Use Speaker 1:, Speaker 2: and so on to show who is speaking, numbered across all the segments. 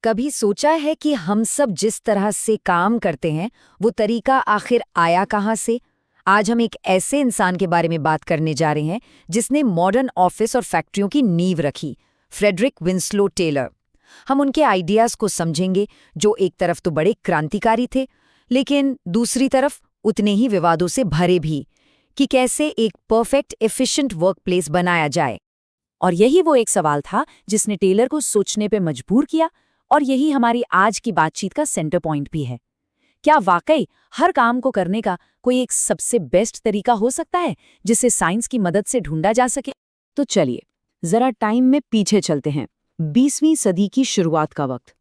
Speaker 1: कभी सोचा है कि हम सब जिस तरह से काम करते हैं वो तरीका आखिर आया कहाँ से? आज हम एक ऐसे इंसान के बारे में बात करने जा रहे हैं जिसने मॉडर्न ऑफिस और फैक्ट्रियों की नींव रखी, फ्रेडरिक विंस्लो टेलर। हम उनके आइडियाज को समझेंगे जो एक तरफ तो बड़े क्रांतिकारी थे, लेकिन दूसरी तरफ उतने ही विवादों से भरे भी, कि कैसे एक परफेक्ट एफिशिएंट वर्कप्लेस बनाया जाए।
Speaker 2: और यही वो एक सवाल था जिसने टेलर को सोचने पे मजबूर किया, और यही हमारी आज की बातचीत का सेंटर पॉइंट भी है। क्या वाकई हर काम को करने का कोई एक सबसे बेस्ट तरीका हो सकता है जिसे साइंस की मदद से ढूंढा जा सके? तो चलिए जरा टाइम में पीछे चलते हैं, 20वीं सदी की शुरुआत का वक्त।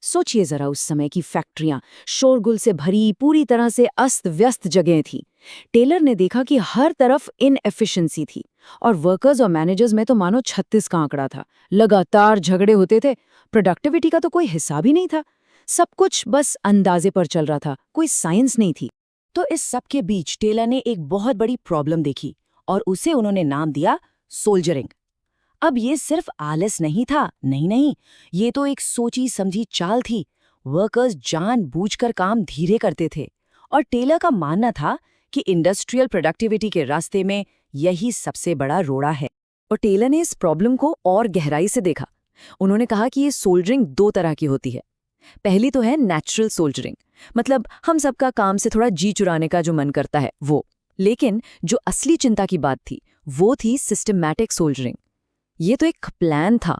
Speaker 2: सोचिए जरा, उस समय की फैक्ट्रियां शोरगुल से भरी, पूरी तरह से अस्त व्यस्त जगह थी। टेलर ने देखा कि हर तरफ इनएफिशिएंसी थी और वर्कर्स और मैनेजर्स में तो मानो 36 का आंकड़ा था। लगातार झगड़े होते थे, प्रोडक्टिविटी का तो कोई हिसाब ही नहीं था। सब कुछ बस अंदाजे पर चल रहा था, कोई साइंस नहीं थी। तो इस सब के बीच टेलर ने एक बहुत बड़ी प्रॉब्लम देखी और उसे उन्होंने नाम दिया सोल्जरिंग। अब ये सिर्फ आलस नहीं था, नहीं, ये तो एक सोची समझी चाल थी। वर्कर्स जानबूझकर काम धीरे करते थे और टेलर का मानना था कि इंडस्ट्रियल प्रोडक्टिविटी के रास्ते में यही सबसे बड़ा रोड़ा है। और टेलर ने इस प्रॉब्लम को और गहराई से देखा। उन्होंने कहा कि ये सोल्जरिंग दो तरह की होती है। पहली तो है नेचुरल सोल्जरिंग, मतलब हम सबका काम से थोड़ा जी चुराने का जो मन करता है वो। लेकिन जो असली चिंता की बात थी वो थी सिस्टमैटिक सोल्जरिंग। ये तो एक प्लान था।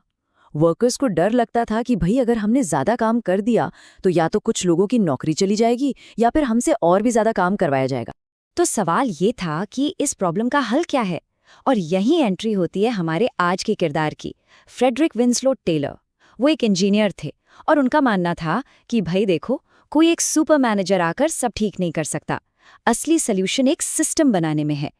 Speaker 2: वर्कर्स को डर लगता था कि भाई अगर हमने ज्यादा काम कर दिया तो या तो कुछ लोगों की नौकरी चली जाएगी या फिर हमसे और भी ज्यादा काम करवाया जाएगा।
Speaker 1: तो सवाल ये था कि इस प्रॉब्लम का हल क्या है, और यही एंट्री होती है हमारे आज के किरदार की, फ्रेडरिक विंस्लो टेलर। वो एक इंजीनियर थे और उनका मानना था कि भाई देखो, कोई एक सुपर मैनेजर आकर सब ठीक नहीं कर सकता। असली सल्यूशन एक सिस्टम बनाने में है,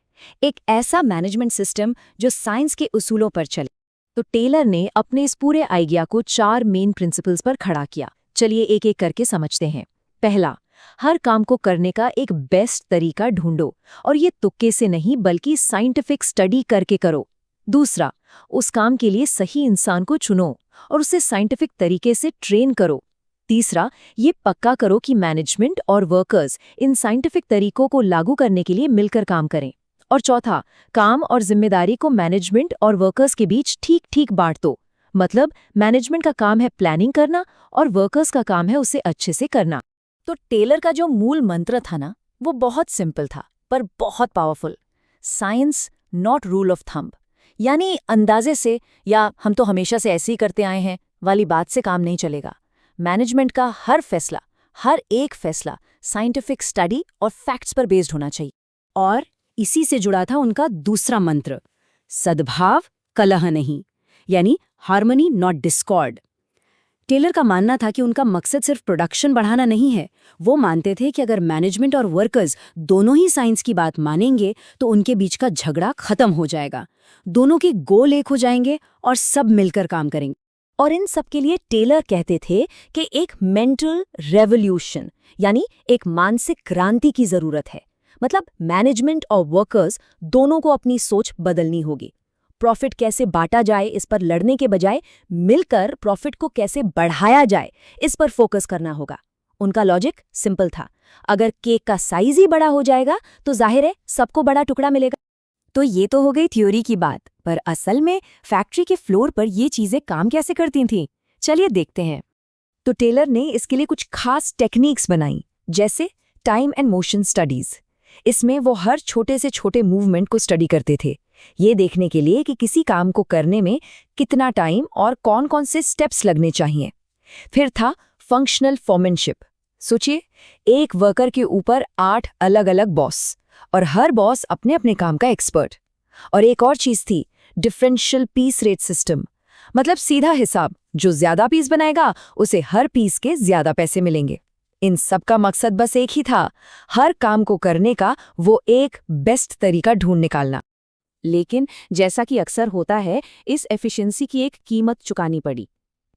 Speaker 1: एक ऐसा मैनेजमेंट सिस्टम जो साइंस के उसूलों पर चले।
Speaker 2: तो टेलर ने अपने इस पूरे आइडिया को 4 मेन प्रिंसिपल्स पर खड़ा किया। चलिए एक एक करके समझते हैं। पहला, हर काम को करने का एक बेस्ट तरीका ढूंढो, और ये तुक्के से नहीं बल्कि साइंटिफिक स्टडी करके करो। दूसरा, उस काम के लिए सही इंसान को चुनो और उसे साइंटिफिक तरीके से ट्रेन करो। तीसरा, ये पक्का करो कि मैनेजमेंट और वर्कर्स इन साइंटिफिक तरीकों को लागू करने के लिए मिलकर काम करें। और चौथा, काम और जिम्मेदारी को मैनेजमेंट और वर्कर्स के बीच ठीक ठीक बांट दो। मतलब मैनेजमेंट का काम है प्लानिंग करना और वर्कर्स का काम है उसे अच्छे से करना। तो टेलर का जो मूल मंत्र था ना, वो बहुत सिंपल था पर बहुत powerful. Science not rule of thumb, यानी अंदाजे से या हम तो हमेशा से ऐसे ही करते आए हैं वाली बात से काम नहीं चलेगा। मैनेजमेंट का हर फैसला, हर एक फैसला साइंटिफिक स्टडी और फैक्ट्स पर बेस्ड होना चाहिए। और इसी से जुड़ा था उनका दूसरा मंत्र, सद्भाव कलह नहीं, यानी हार्मनी नॉट डिस्कॉर्ड। टेलर का मानना था कि उनका मकसद सिर्फ प्रोडक्शन बढ़ाना नहीं है। वो मानते थे कि अगर मैनेजमेंट और वर्कर्स दोनों ही साइंस की बात मानेंगे तो उनके बीच का झगड़ा खत्म हो जाएगा, दोनों के गोल एक हो जाएंगे और सब मिलकर काम करेंगे। और इन सब के लिए टेलर कहते थे कि एक मेंटल रेवोल्यूशन, यानी एक मानसिक क्रांति की जरूरत है। मतलब मैनेजमेंट और वर्कर्स दोनों को अपनी सोच बदलनी होगी। प्रॉफिट कैसे बांटा जाए इस पर लड़ने के बजाय मिलकर प्रॉफिट को कैसे बढ़ाया जाए इस पर फोकस करना होगा। उनका लॉजिक सिंपल था, अगर केक का साइज ही बड़ा हो जाएगा तो जाहिर है सबको बड़ा टुकड़ा मिलेगा। तो ये तो हो गई थ्योरी की बात, पर असल में फैक्ट्री के फ्लोर पर ये चीजें काम कैसे करती थीं? चलिए देखते हैं। तो टेलर ने इसके लिए कुछ खास टेक्निक्स बनाई, जैसे टाइम एंड मोशन स्टडीज। इसमें वो हर छोटे से छोटे मूवमेंट को स्टडी करते थे, ये देखने के लिए कि किसी काम को करने में कितना टाइम और कौन कौन से स्टेप्स लगने चाहिए। फिर था फंक्शनल फोरमैनशिप। सोचिए, एक वर्कर के ऊपर 8 अलग अलग बॉस, और हर बॉस अपने अपने काम का एक्सपर्ट। और एक और चीज थी डिफरेंशियल पीस रेट सिस्टम, मतलब सीधा हिसाब, जो ज्यादा पीस बनाएगा उसे हर पीस के ज्यादा पैसे मिलेंगे। इन सब का मकसद बस एक ही था, हर काम को करने का वो एक बेस्ट तरीका ढूंढ निकालना। लेकिन जैसा कि अक्सर होता है, इस एफिशिएंसी की एक कीमत चुकानी पड़ी।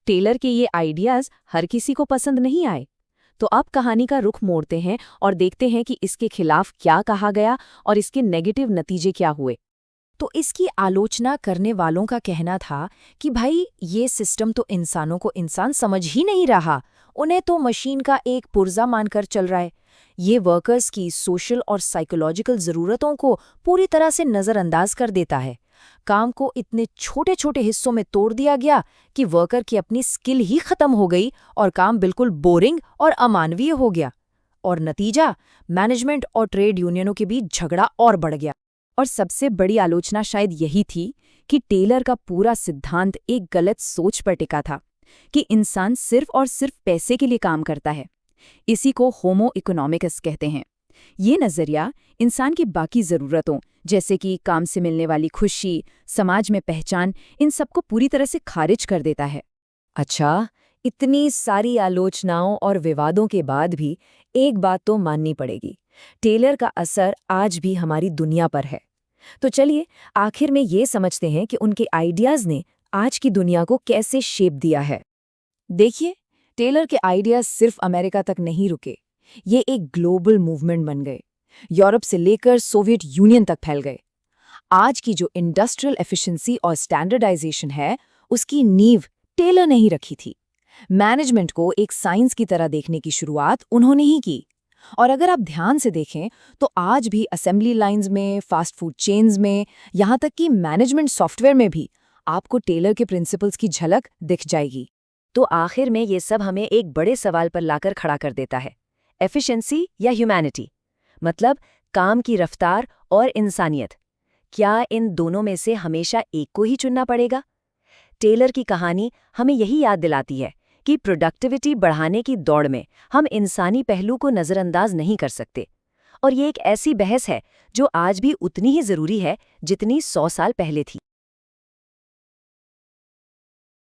Speaker 2: टेलर के ये आइडियाज हर किसी को पसंद नहीं आए। तो अब कहानी का रुख मोड़ते हैं और देखते हैं कि इसके खिलाफ क्या कहा गया और इसके नेगेटिव नतीजे क्या हुए। तो इसकी आलोचना करने वालों का कहना था कि भाई ये सिस्टम तो इंसानों को इंसान समझ ही नहीं रहा, उन्हें तो मशीन का एक पुर्जा मानकर चल रहा है। ये वर्कर्स की सोशल और साइकोलॉजिकल ज़रूरतों को पूरी तरह से नज़रअंदाज कर देता है। काम को इतने छोटे छोटे हिस्सों में तोड़ दिया गया कि वर्कर की अपनी स्किल ही खत्म हो गई और काम बिल्कुल बोरिंग और अमानवीय हो गया। और नतीजा, मैनेजमेंट और ट्रेड यूनियनों के बीच झगड़ा और बढ़ गया। और सबसे बड़ी आलोचना शायद यही थी कि टेलर का पूरा सिद्धांत एक गलत सोच पर टिका था कि इंसान सिर्फ और सिर्फ पैसे के लिए काम करता है। इसी को होमो इकोनॉमिकस कहते हैं। ये नज़रिया इंसान की बाकी ज़रूरतों जैसे कि काम से मिलने वाली खुशी, समाज में पहचान, इन सबको पूरी तरह से खारिज कर देता है।
Speaker 1: अच्छा, इतनी सारी आलोचनाओं और विवादों के बाद भी एक बात तो माननी पड़ेगी, टेलर का असर आज भी हमारी दुनिया पर है। तो चलिए आखिर में ये समझते हैं कि उनके आइडियाज़ ने आज की दुनिया को कैसे शेप दिया है। देखिए, टेलर के आइडियाज़ सिर्फ अमेरिका तक नहीं रुके, ये एक ग्लोबल मूवमेंट बन गए। यूरोप से लेकर सोवियत यूनियन तक फैल गए। आज की जो इंडस्ट्रियल एफिशिएंसी और स्टैंडर्डाइजेशन है, उसकी नींव टेलर ने ही रखी थी। मैनेजमेंट को एक साइंस की तरह देखने की शुरुआत उन्होंने ही की। और अगर आप ध्यान से देखें तो आज भी असेंबली लाइंस में, फास्ट फूड चेन्स में, यहाँ तक कि मैनेजमेंट सॉफ्टवेयर में भी आपको टेलर के प्रिंसिपल्स की झलक दिख जाएगी।
Speaker 2: तो आखिर में ये सब हमें एक बड़े सवाल पर लाकर खड़ा कर देता है, एफिशिएंसी या ह्यूमैनिटी, मतलब काम की रफ्तार और इंसानियत। क्या इन दोनों में से हमेशा एक को ही चुनना पड़ेगा? टेलर की कहानी हमें यही याद दिलाती है कि प्रोडक्टिविटी बढ़ाने की दौड़ में हम इंसानी पहलू को नज़रअंदाज नहीं कर सकते। और ये एक ऐसी बहस है जो आज भी उतनी ही ज़रूरी है जितनी 100 साल पहले थी।